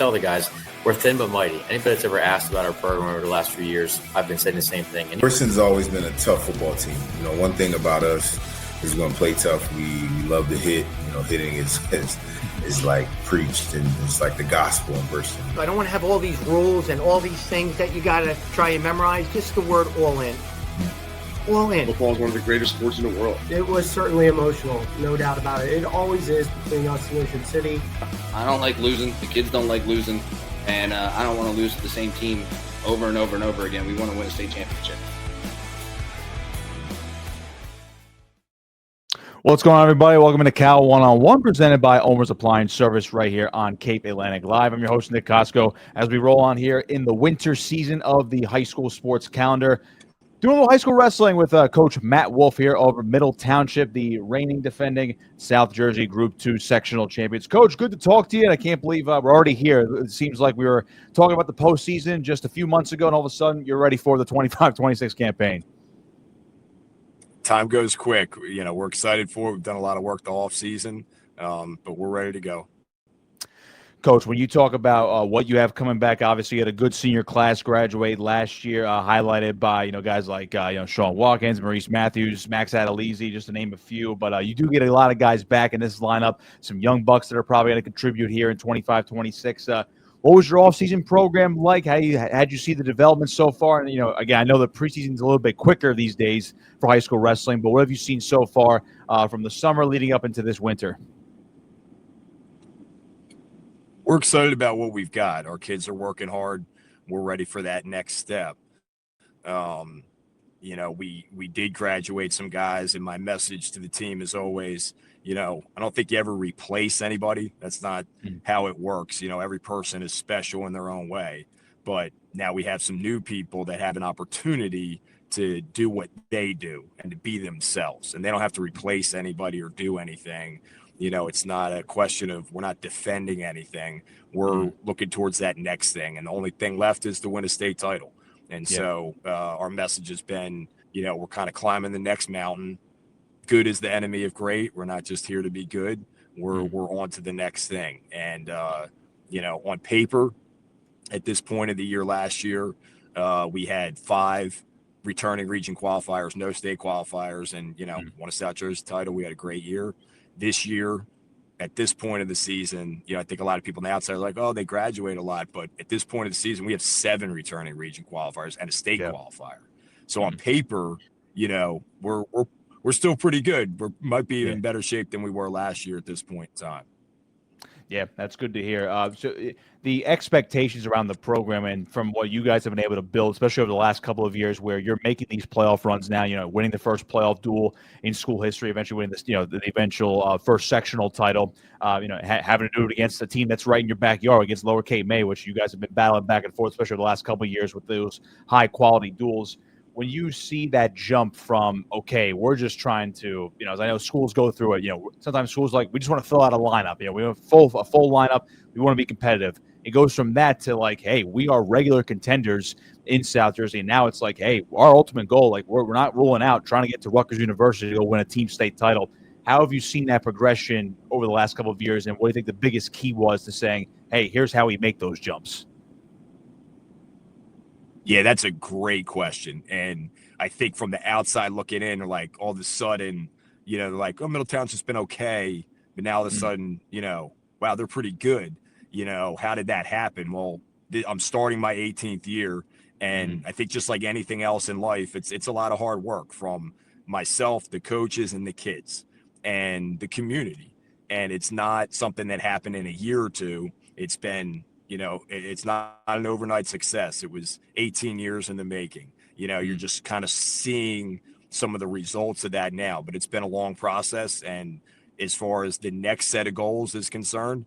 tell the guys we're thin but mighty. Anybody that's ever asked about our program over the last few years, I've been saying the same thing. Princeton's always been a tough football team. One thing about us is we're going to play tough. We love to hit. Hitting is like preached, and it's like the gospel in Princeton. I don't want to have all these rules and all these things that you got to try and memorize. Just the word all in. All in. Football is one of the greatest sports in the world. It was certainly emotional, no doubt about it. It always is between us and Ocean City. I don't like losing. The kids don't like losing. And I don't want to lose to the same team over and over and over again. We want to win a state championship. What's going on, everybody? Welcome to Cal One-on-One, presented by Ulmer's Appliance Service right here on Cape Atlantic Live. I'm your host, Nick Kosko, as we roll on here in the winter season of the high school sports calendar. Doing a little high school wrestling with Coach Matt Wolf here over Middle Township, the reigning defending South Jersey Group 2 sectional champions. Coach, good to talk to you, and I can't believe we're already here. It seems like we were talking about the postseason just a few months ago, and all of a sudden you're ready for the 25-26 campaign. Time goes quick. We're excited for it. We've done a lot of work the off season, but we're ready to go. Coach, when you talk about what you have coming back, obviously you had a good senior class graduate last year, highlighted by guys like Sean Watkins, Maurice Matthews, Max Adelizi, just to name a few. But you do get a lot of guys back in this lineup, some young bucks that are probably going to contribute here in 25-26. What was your off-season program like? How'd you see the development so far? And, again, I know the preseason's a little bit quicker these days for high school wrestling, but what have you seen so far from the summer leading up into this winter? We're excited about what we've got. Our kids are working hard. We're ready for that next step. We did graduate some guys, and my message to the team is always, I don't think you ever replace anybody. That's not how it works. Every person is special in their own way. But now we have some new people that have an opportunity to do what they do and to be themselves. And they don't have to replace anybody or do anything. It's not a question of we're not defending anything. We're looking towards that next thing. And the only thing left is to win a state title. And so our message has been, we're kind of climbing the next mountain. Good is the enemy of great. We're not just here to be good. We're on to the next thing. And, on paper, at this point of the year last year, we had 5 returning region qualifiers, no state qualifiers, and, won a South Jersey title. We had a great year. This year, at this point of the season, I think a lot of people on the outside are like, oh, they graduate a lot. But at this point of the season, we have 7 returning region qualifiers and a state qualifier. So on paper, we're still pretty good. We might be in better shape than we were last year at this point in time. Yeah, that's good to hear. So the expectations around the program and from what you guys have been able to build, especially over the last couple of years where you're making these playoff runs now, winning the first playoff duel in school history, eventually winning this, the eventual first sectional title, having to do it against a team that's right in your backyard against Lower Cape May, which you guys have been battling back and forth, especially over the last couple of years with those high quality duels. When you see that jump from, okay, we're just trying to, as I know schools go through it, sometimes schools like, we just want to fill out a lineup. We want a full lineup. We want to be competitive. It goes from that to like, hey, we are regular contenders in South Jersey. And now it's like, hey, our ultimate goal, like we're not ruling out trying to get to Rutgers University to go win a team state title. How have you seen that progression over the last couple of years? And what do you think the biggest key was to saying, hey, here's how we make those jumps? Yeah, that's a great question. And I think from the outside looking in, like all of a sudden, they're like, oh, Middle Township's been okay. But now all of a sudden, wow, they're pretty good. How did that happen? Well, I'm starting my 18th year. And I think just like anything else in life, it's a lot of hard work from myself, the coaches, and the kids and the community. And it's not something that happened in a year or two. It's been it's not an overnight success. It was 18 years in the making. You're just kind of seeing some of the results of that now, but it's been a long process. And as far as the next set of goals is concerned,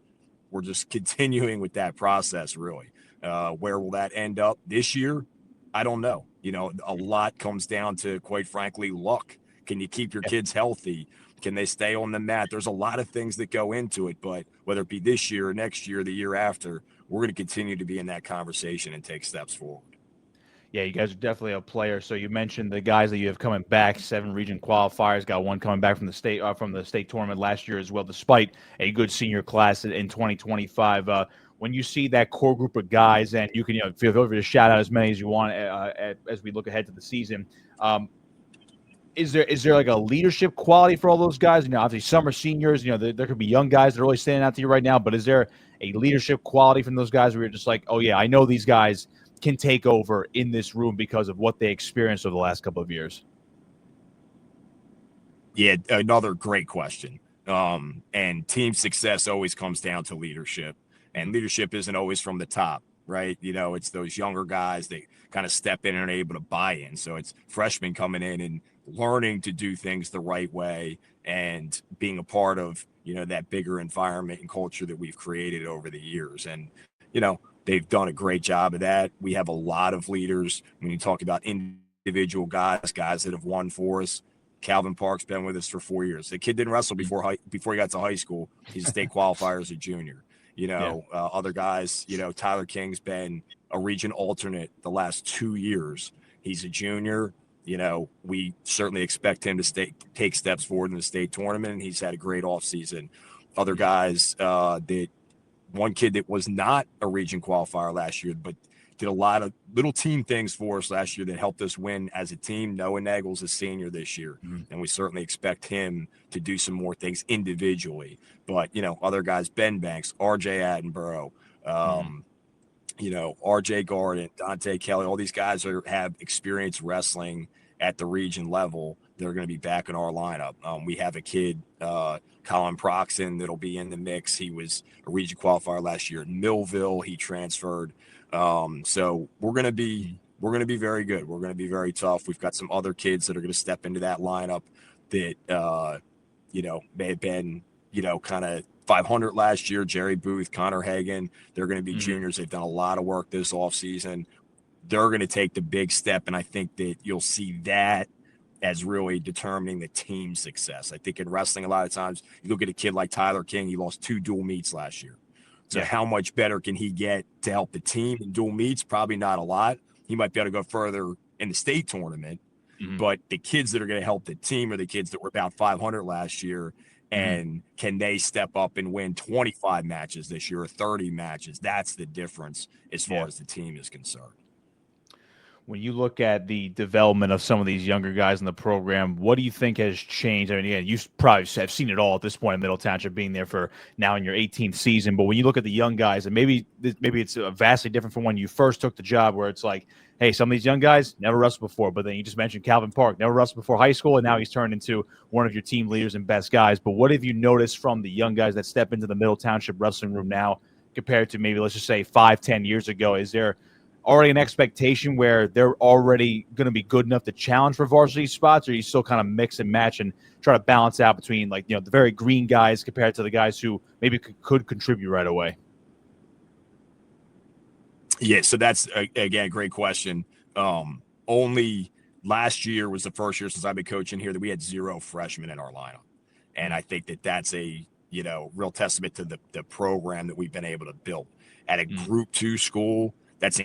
we're just continuing with that process, really. Where will that end up this year? I don't know. A lot comes down to, quite frankly, luck. Can you keep your kids healthy? Can they stay on the mat? There's a lot of things that go into it, but whether it be this year or next year, the year after, we're going to continue to be in that conversation and take steps forward. Yeah, you guys are definitely a player. So you mentioned the guys that you have coming back, 7 region qualifiers, got one coming back from the state tournament last year as well, despite a good senior class in 2025. when you see that core group of guys, and you can feel free to shout out as many as you want as we look ahead to the season. Is there like a leadership quality for all those guys? Obviously some are seniors. There could be young guys that are really standing out to you right now. But is there a leadership quality from those guys where you're just like, oh yeah, I know these guys can take over in this room because of what they experienced over the last couple of years? Yeah, another great question. And team success always comes down to leadership, and leadership isn't always from the top, right? It's those younger guys that kind of step in and are able to buy in. So it's freshmen coming in and learning to do things the right way and being a part of, that bigger environment and culture that we've created over the years. And, they've done a great job of that. We have a lot of leaders. When you talk about individual guys that have won for us, Calvin Park's been with us for 4 years. The kid didn't wrestle before he got to high school. He's a state qualifier as a junior. Other guys, Tyler King's been a region alternate the last 2 years. He's a junior. We certainly expect him to take steps forward in the state tournament, and he's had a great offseason. Other guys, one kid that was not a region qualifier last year, but did a lot of little team things for us last year that helped us win as a team. Noah Nagel's a senior this year, and we certainly expect him to do some more things individually. But, other guys, Ben Banks, RJ Attenborough, RJ Garden, Dante Kelly, all these guys have experience wrestling at the region level. They're going to be back in our lineup. We have a kid, Colin Proxon, that'll be in the mix. He was a region qualifier last year in Millville. He transferred. So we're going to be very good. We're going to be very tough. We've got some other kids that are going to step into that lineup that, may have been, kind of 500 last year. Jerry Booth, Connor Hagan, they're going to be juniors. They've done a lot of work this offseason. They're going to take the big step, and I think that you'll see that as really determining the team's success. I think in wrestling, a lot of times you look at a kid like Tyler King. He lost 2 dual meets last year. So how much better can he get to help the team in dual meets? Probably not a lot. He might be able to go further in the state tournament, but the kids that are going to help the team are the kids that were about 500 last year. And can they step up and win 25 matches this year or 30 matches? That's the difference as far as the team is concerned. When you look at the development of some of these younger guys in the program, what do you think has changed? I mean, again, you probably have seen it all at this point in Middle Township, being there for now in your 18th season. But when you look at the young guys, and maybe it's vastly different from when you first took the job, where it's like, hey, some of these young guys never wrestled before. But then you just mentioned Calvin Park, never wrestled before high school, and now he's turned into one of your team leaders and best guys. But what have you noticed from the young guys that step into the Middle Township wrestling room now compared to maybe, let's just say, 5-10 years ago? Is there already an expectation where they're already going to be good enough to challenge for varsity spots, or you still kind of mix and match and try to balance out between, like, the very green guys compared to the guys who maybe could contribute right away? Yeah, so that's, again, a great question. Only last year was the first year since I've been coaching here that we had 0 freshmen in our lineup. And I think that that's a, real testament to the program that we've been able to build. At a Group 2 school, that's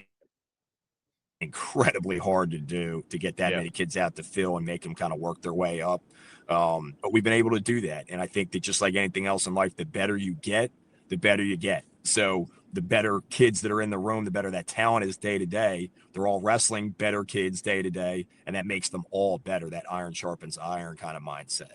incredibly hard to do, to get that many kids out to fill and make them kind of work their way up. But we've been able to do that. And I think that just like anything else in life, the better you get, the better you get. So the better kids that are in the room, the better that talent is day to day. They're all wrestling better kids day to day, and that makes them all better, that iron sharpens iron kind of mindset.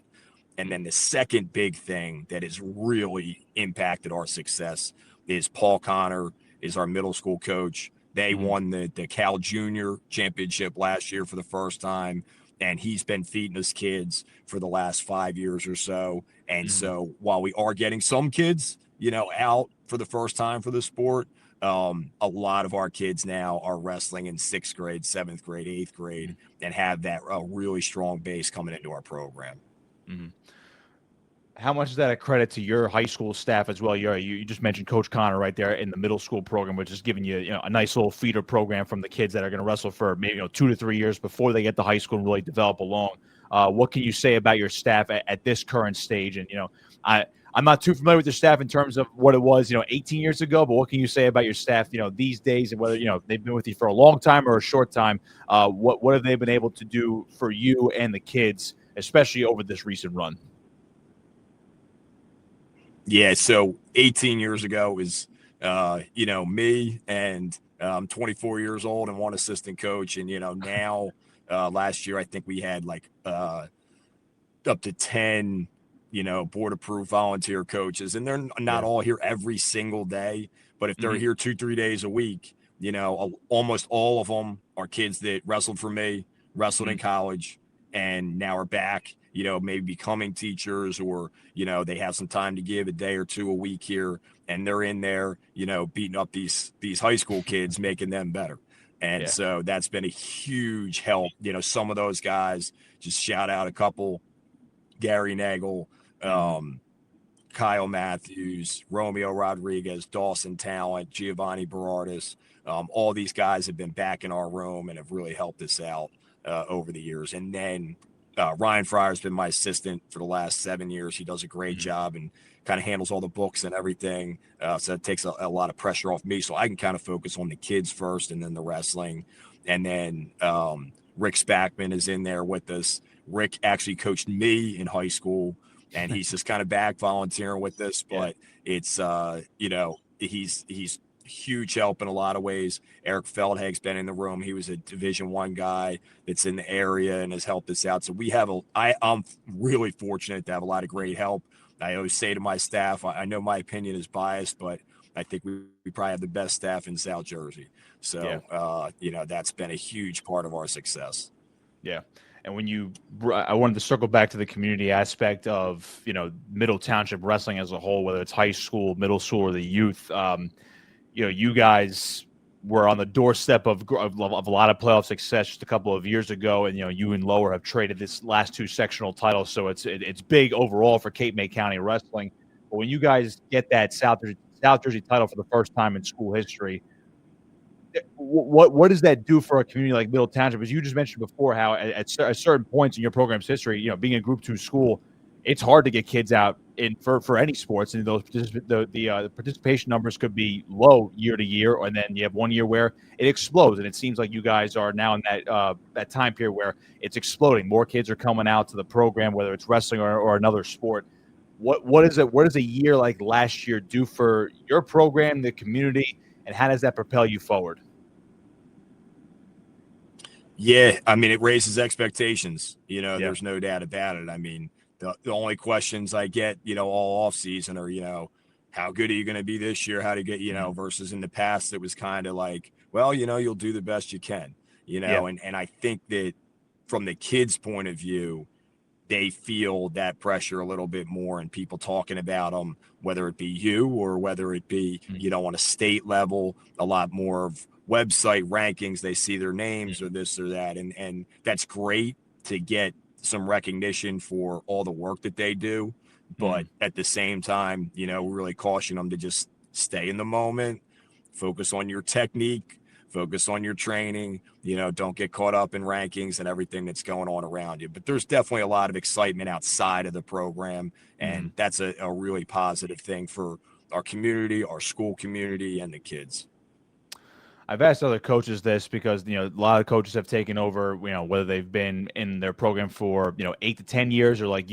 And then the second big thing that has really impacted our success is Paul Connor is our middle school coach. They won the Cal Junior Championship last year for the first time, and he's been feeding us kids for the last 5 years or so. And so while we are getting some kids, out for the first time for the sport, a lot of our kids now are wrestling in 6th grade, 7th grade, 8th grade, and have that really strong base coming into our program. How much is that a credit to your high school staff as well? You just mentioned Coach Connor right there in the middle school program, which is giving you, a nice little feeder program from the kids that are going to wrestle for maybe 2 to 3 years before they get to high school and really develop along. What can you say about your staff at this current stage? And I'm not too familiar with your staff in terms of what it was 18 years ago, but what can you say about your staff these days, and whether they've been with you for a long time or a short time? What have they been able to do for you and the kids, especially over this recent run? Yeah, so 18 years ago is me and I'm 24 years old and one assistant coach. And, now last year, I think we had like up to 10, board approved volunteer coaches, and they're not all here every single day, but if they're here 2-3 days a week, almost all of them are kids that wrestled for me, wrestled in college, and now are back, maybe becoming teachers, or, they have some time to give a day or two a week here, and they're in there, beating up these high school kids, making them better. And so that's been a huge help. Some of those guys, just shout out a couple: Gary Nagel, Kyle Matthews, Romeo Rodriguez, Dawson Talent, Giovanni Berardis. All these guys have been back in our room and have really helped us out over the years. And then Ryan Fryer's been my assistant for the last 7 years. He does a great job and kind of handles all the books and everything. So it takes a lot of pressure off me, so I can kind of focus on the kids first and then the wrestling. And then Rick Spackman is in there with us. Rick actually coached me in high school, and he's just kind of back volunteering with us. But it's, he's huge help in a lot of ways. Eric Feldhag's been in the room. He was a Division I guy that's in the area and has helped us out. So we have I'm really fortunate to have a lot of great help. I always say to my staff, I know my opinion is biased, but I think we probably have the best staff in South Jersey. So, that's been a huge part of our success. Yeah. And I wanted to circle back to the community aspect of, Middle Township wrestling as a whole, whether it's high school, middle school, or the youth. You guys were on the doorstep of a lot of playoff success just a couple of years ago, and you and Lower have traded this last 2 sectional titles, so it's big overall for Cape May County wrestling. But when you guys get that South Jersey title for the first time in school history, what does that do for a community like Middle Township? As you just mentioned before, how at certain points in your program's history, being a Group 2 school, it's hard to get kids out for any sports, and the participation numbers could be low year to year, and then you have 1 year where it explodes. And it seems like you guys are now in that time period where it's exploding. More kids are coming out to the program, whether it's wrestling or another sport. What does a year like last year do for your program, the community, and how does that propel you forward? Yeah, I mean, it raises expectations. There's no doubt about it. I mean, the only questions I get, all off season are, how good are you going to be this year? How to get, versus in the past, it was kind of like, well, you'll do the best you can, and I think that from the kids' point of view, they feel that pressure a little bit more, and people talking about them, whether it be you or whether it be, on a state level, a lot more of website rankings. They see their names or this or that. And that's great to get some recognition for all the work that they do. But at the same time, we really caution them to just stay in the moment, focus on your technique, focus on your training, don't get caught up in rankings and everything that's going on around you. But there's definitely a lot of excitement outside of the program. And that's a really positive thing for our community, our school community, and the kids. I've asked other coaches this because, a lot of coaches have taken over, whether they've been in their program for, 8 to 10 years or like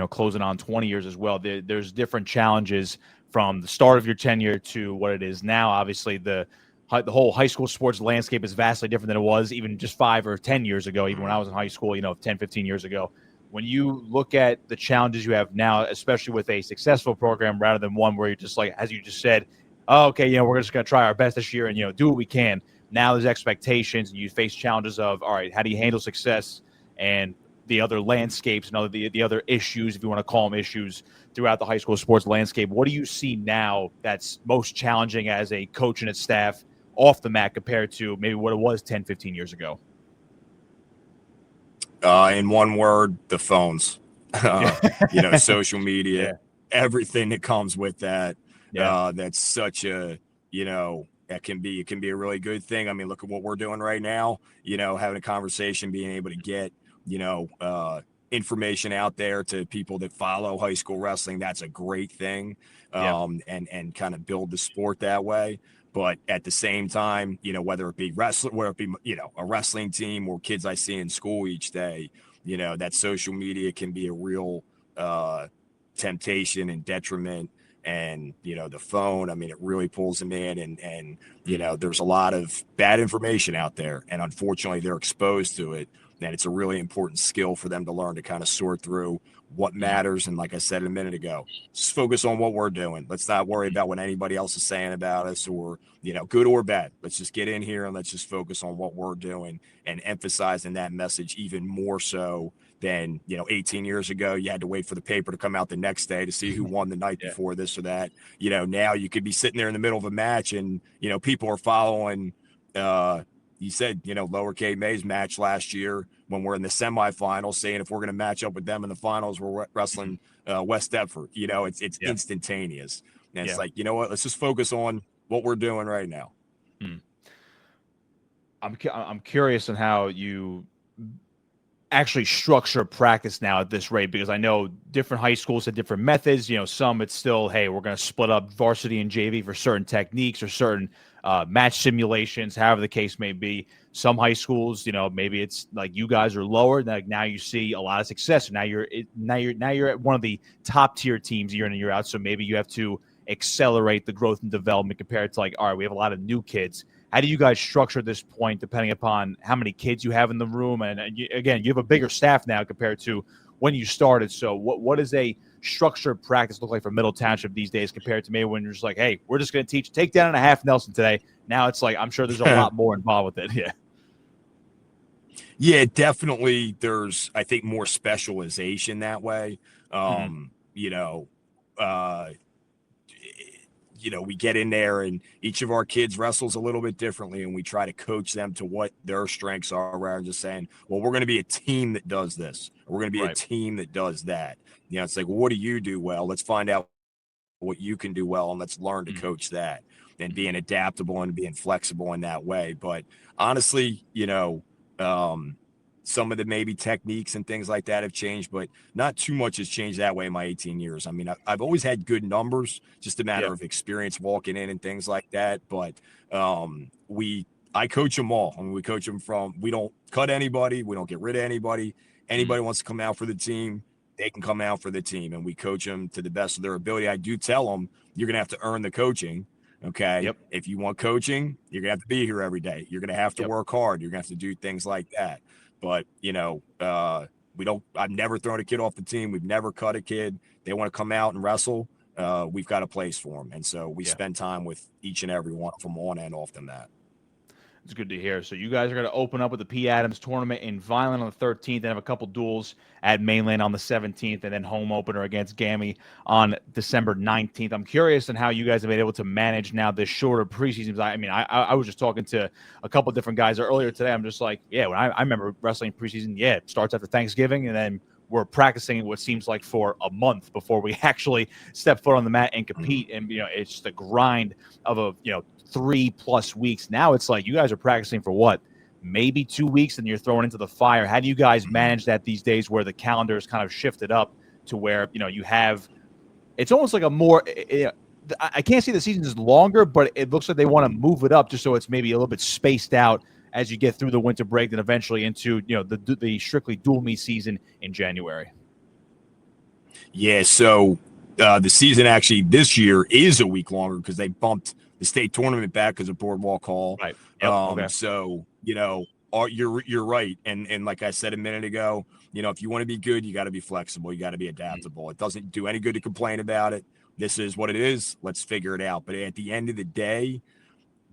closing on 20 years as well. There's different challenges from the start of your tenure to what it is now. Obviously, the whole high school sports landscape is vastly different than it was even just 5 or 10 years ago, even when I was in high school, 10, 15 years ago. When you look at the challenges you have now, especially with a successful program rather than one where you're just like, as you just said, oh, okay, we're just going to try our best this year and, do what we can. Now there's expectations and you face challenges of, all right, how do you handle success and the other landscapes and the other issues, if you want to call them issues, throughout the high school sports landscape? What do you see now that's most challenging as a coach and its staff off the mat compared to maybe what it was 10, 15 years ago? In one word, the phones, social media, everything that comes with that. That's such a, it can be a really good thing. I mean, look at what we're doing right now, having a conversation, being able to get, information out there to people that follow high school wrestling. That's a great thing. And kind of build the sport that way. But at the same time, whether it be a wrestling team or kids I see in school each day, that social media can be a real temptation and detriment and, the phone. I mean, it really pulls them in, and there's a lot of bad information out there, and unfortunately they're exposed to it. And it's a really important skill for them to learn to kind of sort through what matters. And like I said a minute ago, just focus on what we're doing. Let's not worry about what anybody else is saying about us, or, good or bad. Let's just get in here and let's just focus on what we're doing, and emphasizing that message even more so than, 18 years ago, you had to wait for the paper to come out the next day to see who won the night before, this or that. Now you could be sitting there in the middle of a match and, people are following, you said, Lower K May's match last year when we're in the semifinals, saying if we're going to match up with them in the finals, we're wrestling West Deptford. It's instantaneous. And it's like, you know what? Let's just focus on what we're doing right now. I'm curious on how you actually structure practice now at this rate, because I know different high schools have different methods. Some it's still, hey, we're going to split up varsity and JV for certain techniques or certain match simulations, however the case may be. Some high schools, maybe it's like you guys are lower. Like now you see a lot of success. Now you're at one of the top tier teams year in and year out. So maybe you have to accelerate the growth and development compared to, like, all right, we have a lot of new kids. How do you guys structure this point depending upon how many kids you have in the room? And again, you have a bigger staff now compared to when you started. So what does a structured practice look like for Middle Township these days compared to maybe when you're just like, hey, we're just going to teach takedown and a half Nelson today? Now it's like, I'm sure there's a lot more involved with it. Yeah, definitely. There's, I think, more specialization that way. We get in there and each of our kids wrestles a little bit differently, and we try to coach them to what their strengths are, rather than just saying, well, we're going to be a team that does this, or we're going to be a team that does that. It's like, well, what do you do well? Let's find out what you can do well, and let's learn to coach that, and being adaptable and being flexible in that way. But honestly, some of the maybe techniques and things like that have changed, but not too much has changed that way in my 18 years. I mean, I've always had good numbers, just a matter of experience walking in and things like that. But I coach them all. I mean, we coach them we don't cut anybody. We don't get rid of anybody. Anybody wants to come out for the team, they can come out for the team, and we coach them to the best of their ability. I do tell them, you're going to have to earn the coaching. Okay. Yep. If you want coaching, you're going to have to be here every day. You're going to have to work hard. You're going to have to do things like that. But, I've never thrown a kid off the team. We've never cut a kid. They want to come out and wrestle. We've got a place for them. And so we spend time with each and every one from on and off the mat. It's good to hear. So you guys are going to open up with the P. Adams tournament in Vineland on the 13th, and have a couple duels at Mainland on the 17th, and then home opener against Gammy on December 19th. I'm curious on how you guys have been able to manage now this shorter preseason. I mean, I was just talking to a couple different guys earlier today. I'm just like, when I remember wrestling preseason, it starts after Thanksgiving, and then we're practicing what seems like for a month before we actually step foot on the mat and compete. And, it's just a grind of 3+ weeks. Now it's like you guys are practicing for what, maybe 2 weeks, and you're thrown into the fire. How do you guys manage that these days, where the calendar is kind of shifted up to where, you have, it's almost like a more, I can't say the season is longer, but it looks like they want to move it up just so it's maybe a little bit spaced out as you get through the winter break, then eventually into, the strictly dual meet season in January. Yeah. So the season actually this year is a week longer because they bumped the state tournament back because of Boardwalk Hall. Right. Yep. Okay. So, you're right. And like I said a minute ago, if you want to be good, you got to be flexible. You got to be adaptable. It doesn't do any good to complain about it. This is what it is. Let's figure it out. But at the end of the day,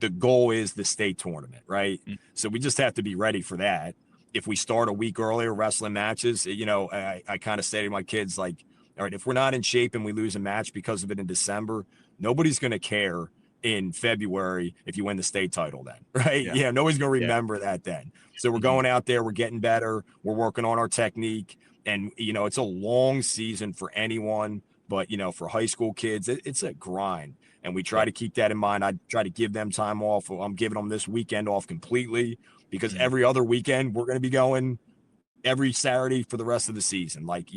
the goal is the state tournament, right? So we just have to be ready for that. If we start a week earlier wrestling matches, I kind of say to my kids, like, all right, if we're not in shape and we lose a match because of it in December, nobody's going to care in February if you win the state title then, right? Yeah, nobody's going to remember that then. So we're going out there, we're getting better, we're working on our technique. And, it's a long season for anyone, but, for high school kids, it's a grind. And we try to keep that in mind. I try to give them time off. I'm giving them this weekend off completely because every other weekend we're going to be going every Saturday for the rest of the season. Like,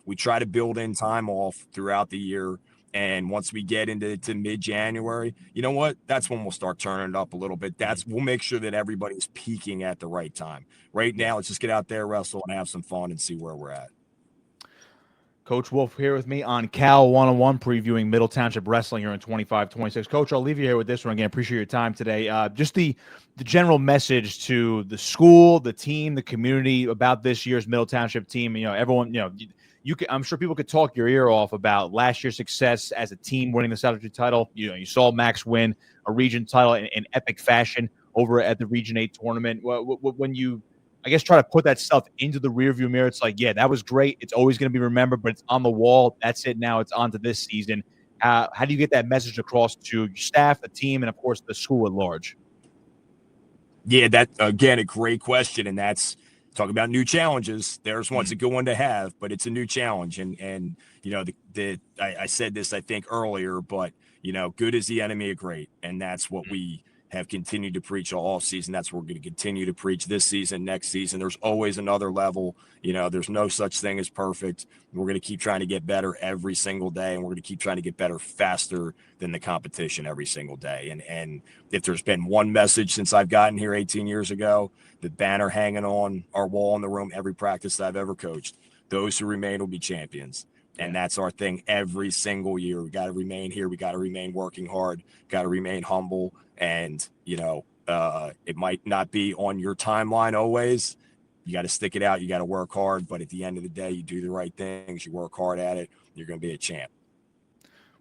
we try to build in time off throughout the year. And once we get into mid-January, you know what? That's when we'll start turning it up a little bit. We'll make sure that everybody's peaking at the right time. Right now, let's just get out there, wrestle, and have some fun and see where we're at. Coach Wolf here with me on Cal 101, previewing Middle Township Wrestling here in 25-26. Coach, I'll leave you here with this one again. Appreciate your time today. Just the general message to the school, the team, the community about this year's Middle Township team. Everyone, I'm sure people could talk your ear off about last year's success as a team winning the South Region title. You saw Max win a region title in epic fashion over at the Region 8 tournament. When you, I guess, try to put that stuff into the rearview mirror, it's like, yeah, that was great. It's always going to be remembered, but it's on the wall. That's it now. It's on to this season. How do you get that message across to your staff, the team, and, of course, the school at large? Yeah, that, again, a great question, and that's talking about new challenges. There's one's a good one to have, but it's a new challenge. And I said this, I think, earlier, but, good is the enemy of great, and that's what we have continued to preach all season. That's what we're going to continue to preach this season, next season. There's always another level. There's no such thing as perfect. We're going to keep trying to get better every single day, and we're going to keep trying to get better faster than the competition every single day. And if there's been one message since I've gotten here 18 years ago, the banner hanging on our wall in the room every practice that I've ever coached, those who remain will be champions. And that's our thing every single year. We got to remain here. We got to remain working hard, got to remain humble. And, it might not be on your timeline always. You got to stick it out. You got to work hard. But at the end of the day, you do the right things. You work hard at it. You're going to be a champ.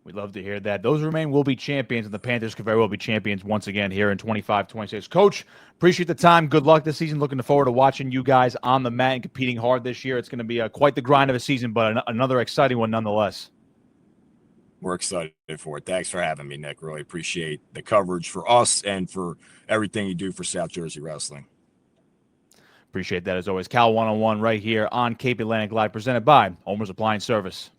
We'd love to hear that. Those who remain will be champions, and the Panthers could very well be champions once again here in 25-26. Coach, appreciate the time. Good luck this season. Looking forward to watching you guys on the mat and competing hard this year. It's going to be quite the grind of a season, but another exciting one nonetheless. We're excited for it. Thanks for having me, Nick. Really appreciate the coverage for us and for everything you do for South Jersey Wrestling. Appreciate that as always. Cal 101 right here on Cape Atlantic Live, presented by Ulmer's Appliance Service.